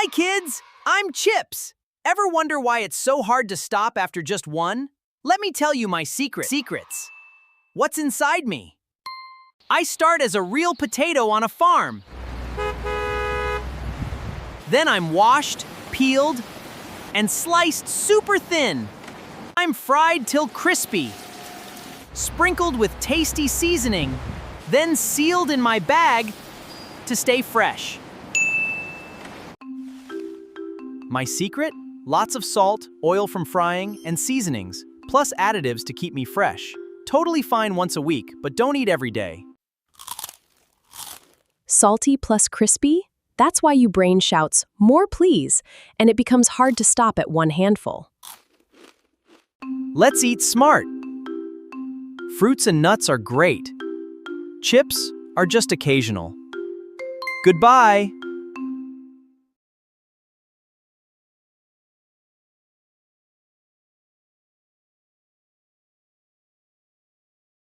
Hi, kids! I'm Chips. Ever wonder why it's so hard to stop after just one? Let me tell you my secrets. What's inside me? I start as a real potato on a farm. Then I'm washed, peeled, and sliced super thin. I'm fried till crispy, sprinkled with tasty seasoning, then sealed in my bag to stay fresh. My secret? Lots of salt, oil from frying, and seasonings, plus additives to keep me fresh. Totally fine once a week, but don't eat every day. Salty plus crispy? That's why your brain shouts, "More please," and it becomes hard to stop at one handful. Let's eat smart. Fruits and nuts are great. Chips are just occasional. Goodbye.